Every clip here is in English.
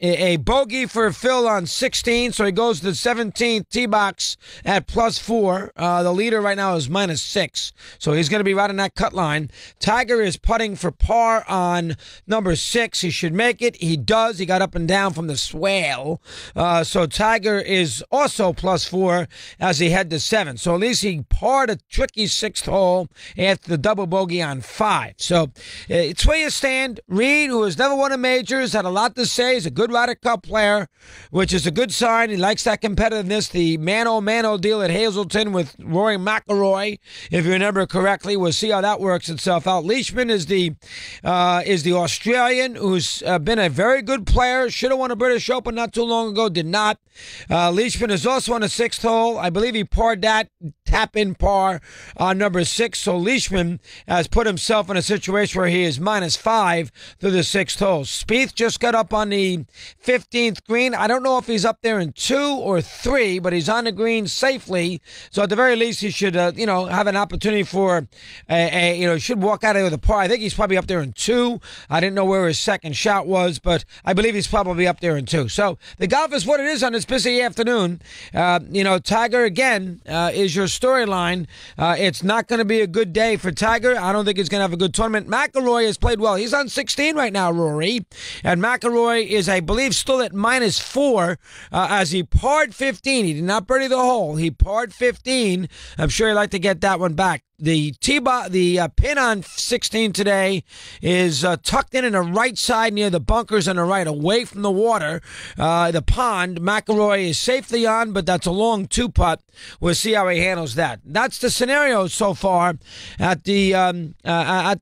a bogey for Phil on 16, so he goes to the 17th tee box at +4. The leader right now is -6, so he's going to be right on that cut line. Tiger is putting for par on number 6. He should make it. He does. He got up and down from the swale. So Tiger is also +4 as he head to 7. So at least he parred a tricky 6th hole after the double bogey on 5. So it's where you stand. Reed, who has never won a majors, had a lot to say. He's a good Ryder Cup player, which is a good sign. He likes that competitiveness. The mano-mano deal at Hazleton with Rory McIlroy, if you remember correctly. We'll see how that works itself out. Leishman is the Australian who's been a very good player. Should have won a British Open not too long ago. Did not. Leishman is also on a 6th hole. I believe he parred that tap-in par on number 6. So Leishman has put himself in a situation where he is -5 through the 6th hole. Spieth just got up on the 15th green. I don't know if he's up there in 2 or 3, but he's on the green safely. So at the very least, he should, have an opportunity for should walk out of there with a par. I think he's probably up there in 2. I didn't know where his second shot was, but I believe he's probably up there in 2. So the golf is what it is on this busy afternoon. Tiger again is your storyline. It's not going to be a good day for Tiger. I don't think he's going to have a good tournament. McIlroy has played well. He's on 16 right now, Rory, and McIlroy is, I believe, still at -4 as he parred 15. He did not birdie the hole. He parred 15. I'm sure he'd like to get that one back. The pin on 16 today is tucked in the right side near the bunkers on the right, away from the water, the pond. McIlroy is safely on, but that's a long 2-putt. We'll see how he handles that. That's the scenario so far at the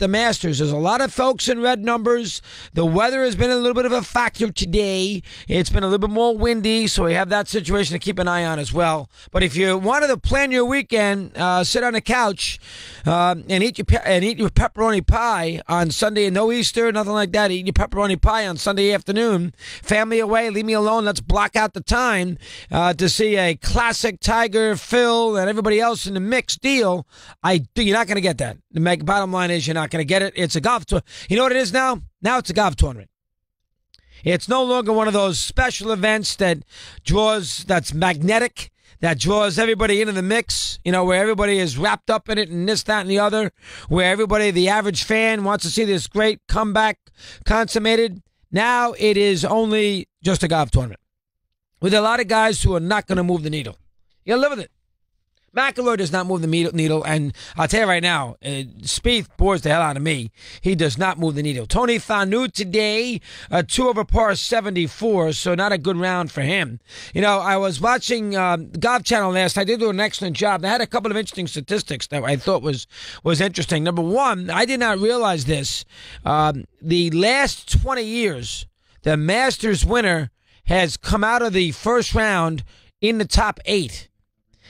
Masters. There's a lot of folks in red numbers. The weather has been a little bit of a factor today. It's been a little bit more windy, so we have that situation to keep an eye on as well. But if you wanted to plan your weekend, sit on the couch and eat your pepperoni pie on Sunday. No Easter, nothing like that. Eat your pepperoni pie on Sunday afternoon. Family away, leave me alone. Let's block out the time to see a classic Tiger, Phil, and everybody else in the mix deal. You're not going to get that. The bottom line is you're not going to get it. It's a golf tour. You know what it is now? Now it's a golf tournament. It's no longer one of those special events that's magnetic, that draws everybody into the mix, where everybody is wrapped up in it and this, that, and the other, where everybody, the average fan, wants to see this great comeback consummated. Now it is only just a golf tournament with a lot of guys who are not going to move the needle. You got to live with it. McIlroy does not move the needle, and I'll tell you right now, Spieth bores the hell out of me. He does not move the needle. Tony Finau today, 2 over par 74, so not a good round for him. I was watching Golf Channel last night. They do an excellent job. They had a couple of interesting statistics that I thought was interesting. Number one, I did not realize this. The last 20 years, the Masters winner has come out of the first round in the top 8.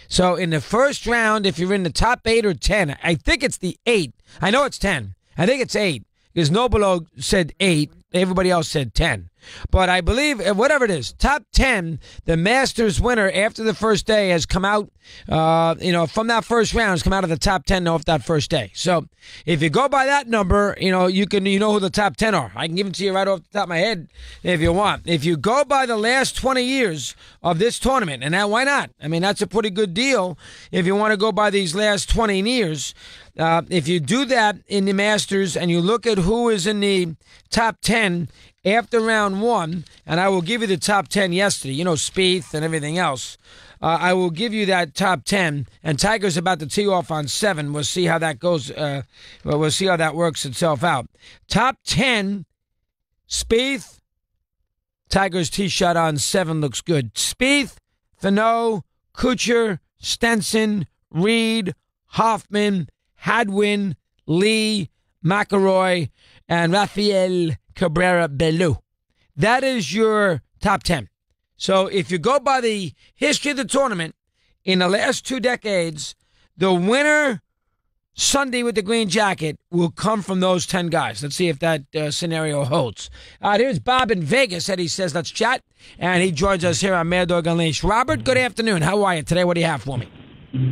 So in the first round, if you're in the top 8 or 10, I think it's the 8. I know it's 10. I think it's 8 because Nobilo said 8. Everybody else said 10. But I believe, whatever it is, top 10, the Masters winner after the first day has come out, from that first round, has come out of the top 10 off that first day. So if you go by that number, you know who the top 10 are. I can give it to you right off the top of my head if you want. If you go by the last 20 years of this tournament, and why not? I mean, that's a pretty good deal if you want to go by these last 20 years. If you do that in the Masters and you look at who is in the top 10 after round 1, and I will give you the top 10 yesterday, Spieth and everything else. I will give you that top 10, and Tiger's about to tee off on 7. We'll see how that goes. We'll see how that works itself out. Top 10, Spieth. Tiger's tee shot on 7 looks good. Spieth, Finau, Kuchar, Stenson, Reed, Hoffman, Hadwin, Lee, McIlroy, and Rafael Cabrera-Bellew. That is your top 10. So if you go by the history of the tournament, in the last 2 decades, the winner Sunday with the green jacket will come from those 10 guys. Let's see if that scenario holds. Here's Bob in Vegas, and he says, let's chat. And he joins us here on Mad Dog Unleashed. Robert, good afternoon. How are you today? What do you have for me?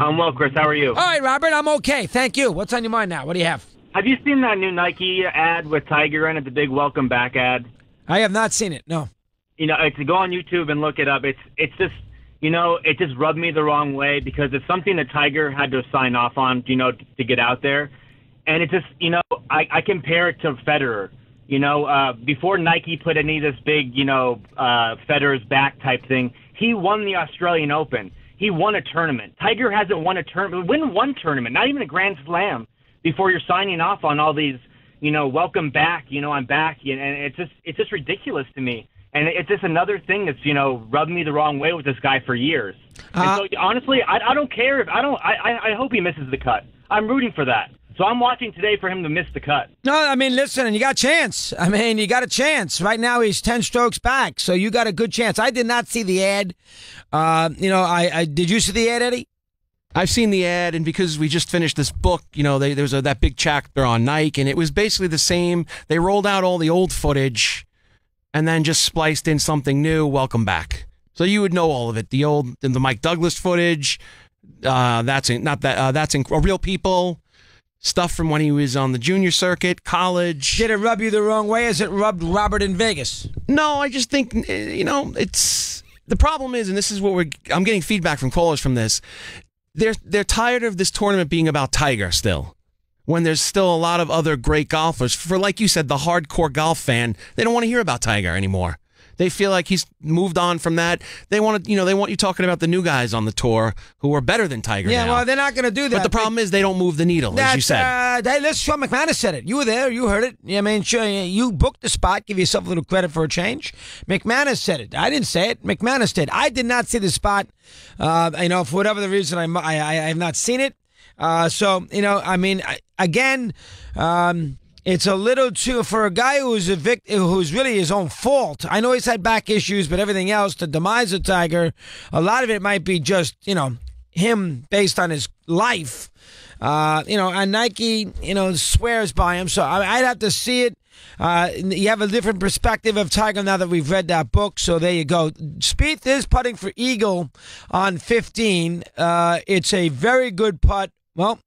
I'm well, Chris. How are you? All right, Robert, I'm okay. Thank you. What's on your mind now? What do you have? Have you seen that new Nike ad with Tiger in it, the big welcome back ad? I have not seen it. No. It's go on YouTube and look it up. It's just, it just rubbed me the wrong way because it's something that Tiger had to sign off on, to get out there. And it just, I compare it to Federer. Before Nike put any of this big, Federer's back type thing, he won the Australian Open. He won a tournament. Tiger hasn't won a tournament. Win one tournament, not even a Grand Slam, before you're signing off on all these, welcome back, I'm back. And it's just ridiculous to me. And it's just another thing that's, rubbed me the wrong way with this guy for years. And so honestly, I don't care if I hope he misses the cut. I'm rooting for that. So I'm watching today for him to miss the cut. No, I mean, listen, you got a chance. You got a chance. Right now he's 10 strokes back, so you got a good chance. I did not see the ad. I did you see the ad, Eddie? I've seen the ad, and because we just finished this book, there was that big chapter on Nike, and it was basically the same. They rolled out all the old footage and then just spliced in something new. Welcome back. So you would know all of it. The Mike Douglas footage. That's Real People. Stuff from when he was on the junior circuit, college. Did it rub you the wrong way as it rubbed Robert in Vegas? No, I just think, it's... The problem is, and this is what I'm getting feedback from callers from this, they're tired of this tournament being about Tiger still. When there's still a lot of other great golfers. For, like you said, the hardcore golf fan, they don't want to hear about Tiger anymore. They feel like he's moved on from that. They want you talking about the new guys on the tour who are better than Tiger now. Yeah, well, they're not going to do that. But the problem is they don't move the needle, as you said. Sean McManus said it. You were there. You heard it. Sure, you booked the spot. Give yourself a little credit for a change. McManus said it. I didn't say it. McManus did. I did not see the spot. For whatever the reason, I have not seen it. It's a little too for a guy who's a victim, who's really his own fault. I know he's had back issues, but everything else, the demise of Tiger, a lot of it might be just him based on his life. And Nike, swears by him, so I'd have to see it. You have a different perspective of Tiger now that we've read that book, so there you go. Spieth is putting for eagle on 15. It's a very good putt. Well,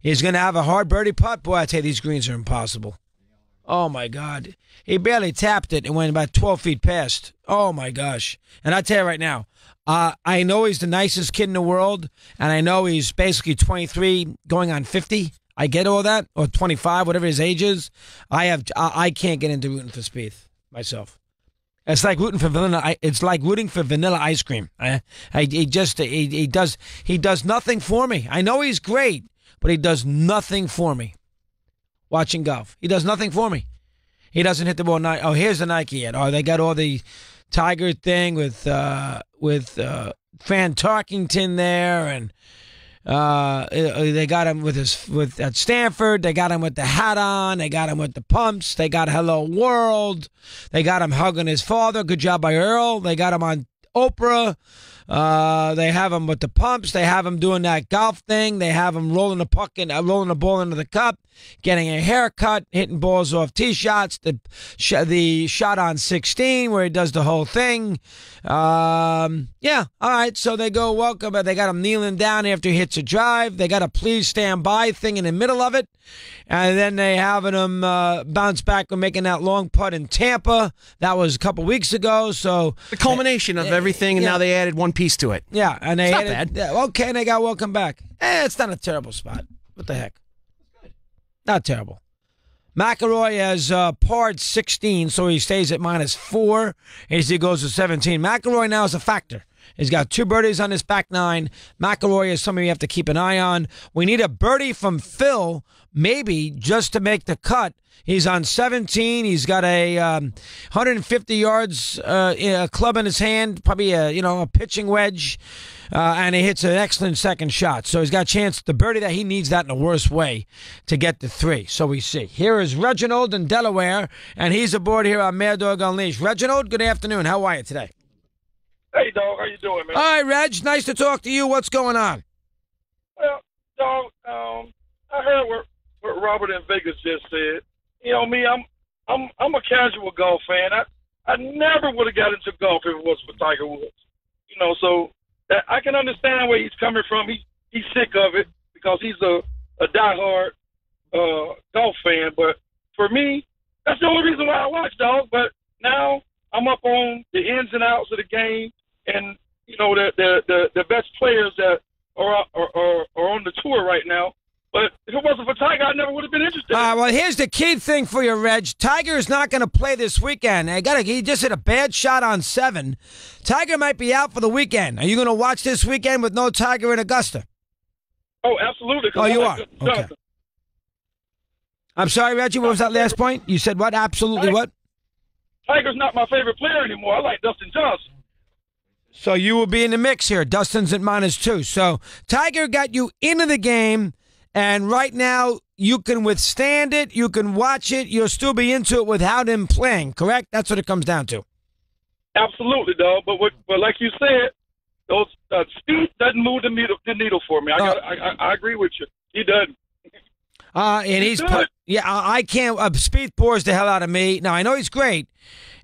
he's going to have a hard birdie putt. Boy, I tell you, these greens are impossible. Oh, my God. He barely tapped it and went about 12 feet past. Oh, my gosh. And I tell you right now, I know he's the nicest kid in the world, and I know he's basically 23 going on 50. I get all that, or 25, whatever his age is. I can't get into rooting for Spieth myself. It's like rooting for vanilla. It's like rooting for vanilla ice cream. He does nothing for me. I know he's great, but he does nothing for me. Watching golf, he does nothing for me. He doesn't hit the ball. Oh, here's the Nike ad. Oh, they got all the Tiger thing with Fran Tarkington there, and they got him with at Stanford. They got him with the hat on. They got him with the pumps. They got Hello World. They got him hugging his father. Good job by Earl. They got him on Oprah. They have him with the pumps. They have him doing that golf thing. They have him rolling the puck and rolling the ball into the cup, getting a haircut, hitting balls off tee shots. The shot on 16 where he does the whole thing. Yeah, all right. So they go welcome. They got him kneeling down after he hits a drive. They got a please stand by thing in the middle of it, and then they having him bounce back and making that long putt in Tampa. That was a couple weeks ago. So the culmination of everything, and now they added one piece to it. Yeah, and they not bad. Yeah, okay, and they got welcome back. It's not a terrible spot. What the heck? Not terrible. McIlroy has parred 16, so he stays at -4 as he goes to 17. McIlroy now is a factor. He's got 2 birdies on his back 9. McIlroy is somebody you have to keep an eye on. We need a birdie from Phil, maybe, just to make the cut. He's on 17. He's got a 150 yards a club in his hand, probably a pitching wedge, and he hits an excellent second shot. So he's got a chance to birdie that. He needs that in the worst way to get to 3. So we see. Here is Reginald in Delaware, and he's aboard here on Mad Dog Unleashed. Reginald, good afternoon. How are you today? Hey, dog. How you doing, man? All right, Reg. Nice to talk to you. What's going on? Well, dog, I heard what Robert in Vegas just said. You know me, I'm a casual golf fan. I never would have got into golf if it was for Tiger Woods. So that I can understand where he's coming from. He's sick of it because he's a diehard golf fan. But for me, that's the only reason why I watch, dog. But now I'm up on the ins and outs of the game, and the best players that are on the tour right now. But if it wasn't for Tiger, I never would have been interested. Well, here's the key thing for you, Reg. Tiger is not going to play this weekend. He just hit a bad shot on 7. Tiger might be out for the weekend. Are you going to watch this weekend with no Tiger in Augusta? Oh, absolutely. Oh, you are? Okay. I'm sorry, Reggie, what was that last point? You said what? Absolutely what? Tiger's not my favorite player anymore. I like Dustin Johnson. So you will be in the mix here. Dustin's at -2. So Tiger got you into the game, and right now you can withstand it. You can watch it. You'll still be into it without him playing, correct? That's what it comes down to. Absolutely, dog. But like you said, those speed doesn't move the needle for me. I agree with you. He doesn't. And he's I can't. Spieth bores the hell out of me. Now I know he's great,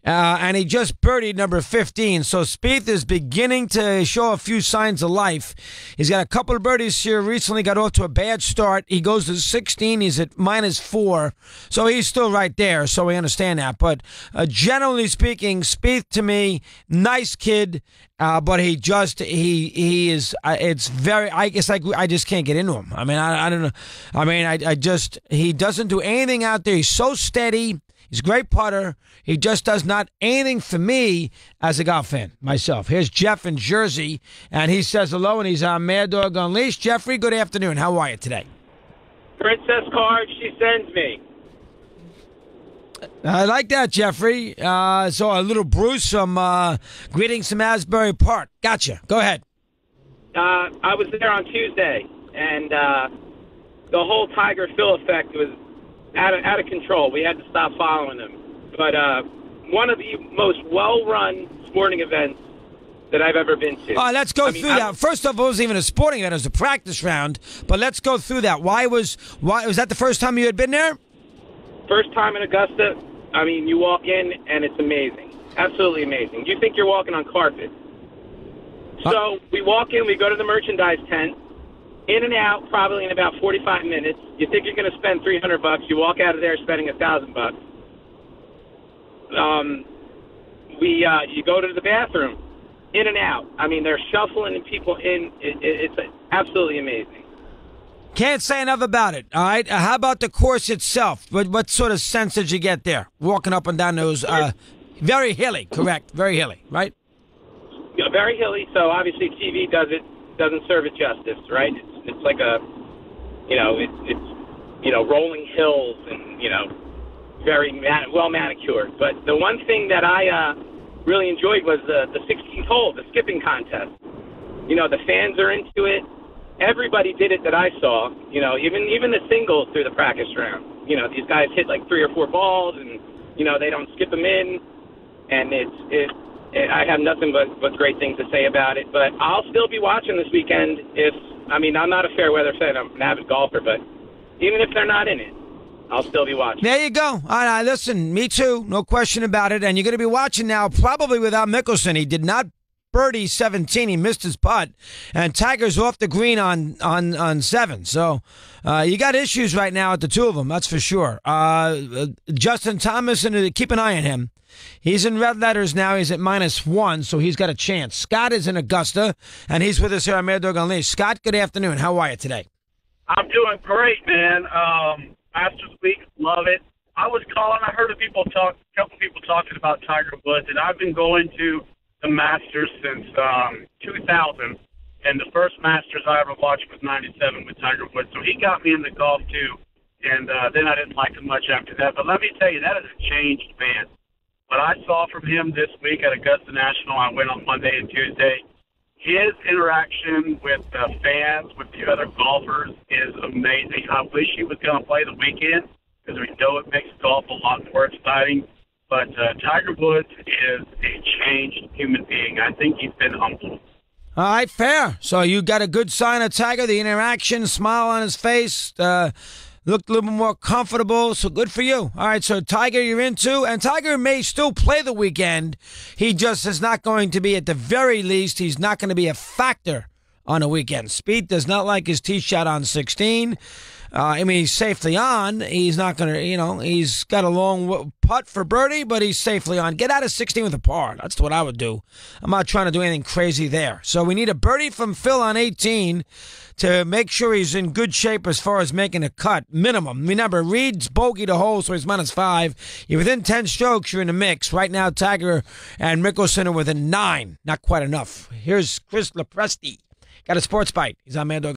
and he just birdied number 15. So Spieth is beginning to show a few signs of life. He's got a couple of birdies here recently. Got off to a bad start. He goes to 16. He's at -4. So he's still right there. So we understand that. But generally speaking, Spieth to me, nice kid. But he is. It's very. I guess I just can't get into him. I mean, I don't know. I mean, he doesn't do anything out there. He's so steady. He's a great putter. He just does not anything for me as a golf fan myself. Here's Jeff in Jersey, and he says hello, and he's on Mad Dog Unleashed. Jeffrey, good afternoon. How are you today? Princess card she sends me. I like that, Jeffrey. So a little Bruce from greetings from Asbury Park. Gotcha. Go ahead. I was there on Tuesday, and the whole Tiger Phil effect was out of control. We had to stop following him. But one of the most well-run sporting events that I've ever been to. Let's go through that. First of all, it wasn't even a sporting event; it was a practice round. But let's go through that. Why was that the first time you had been there? First time in Augusta. I mean, you walk in and it's amazing. Absolutely amazing. You think you're walking on carpet. So we walk in, we go to the merchandise tent, in and out probably in about 45 minutes. You think you're going to spend $300. You walk out of there spending $1,000. You go to the bathroom, in and out. I mean, they're shuffling people in. It's absolutely amazing. Can't say enough about it. All right. How about the course itself? What sort of sense did you get there? Walking up and down those, very hilly, correct? Very hilly, right? Yeah, very hilly. So obviously TV doesn't serve it justice, right? It's like a, it's rolling hills and very well manicured. But the one thing that I really enjoyed was the 16th hole, the skipping contest. The fans are into it. Everybody did it that I saw, even the singles through the practice round. These guys hit like 3 or 4 balls and, they don't skip them in. And I have nothing but great things to say about it. But I'll still be watching this weekend I'm not a fair weather fan. I'm an avid golfer, but even if they're not in it, I'll still be watching. There you go. All right, listen, me too. No question about it. And you're going to be watching now probably without Mickelson. He did not birdie 17. He missed his putt, and Tiger's off the green on 7. So you got issues right now at the two of them. That's for sure. Justin Thomas, and keep an eye on him. He's in red letters now. He's at -1, so he's got a chance. Scott is in Augusta, and he's with us here on Mad Dog Unleashed. Scott, good afternoon. How are you today? I'm doing great, man. Masters Week, love it. I was calling. I heard a couple people talking about Tiger Woods, and I've been going to the Masters since 2000, and the first Masters I ever watched was '97 with Tiger Woods. So he got me into golf too, and then I didn't like him much after that. But let me tell you, that is a changed man. What I saw from him this week at Augusta National, I went on Monday and Tuesday. His interaction with the fans, with the other golfers, is amazing. I wish he was going to play the weekend because we know it makes golf a lot more exciting. But Tiger Woods is a changed human being. I think he's been humbled. All right, fair. So you got a good sign of Tiger, the interaction, smile on his face, looked a little more comfortable, so good for you. All right, so Tiger you're into, and Tiger may still play the weekend. He just is not going to be, at the very least, he's not going to be a factor on a weekend. Spieth does not like his tee shot on 16. I mean, he's safely on. He's not going to, he's got a long putt for birdie, but he's safely on. Get out of 16 with a par. That's what I would do. I'm not trying to do anything crazy there. So we need a birdie from Phil on 18 to make sure he's in good shape as far as making a cut, minimum. Remember, Reed's bogeyed a hole, so he's -5. You're within 10 strokes, you're in the mix. Right now, Tiger and Mickelson are within 9. Not quite enough. Here's Chris Lepresti. Got a sports bite. He's on Mad Dog.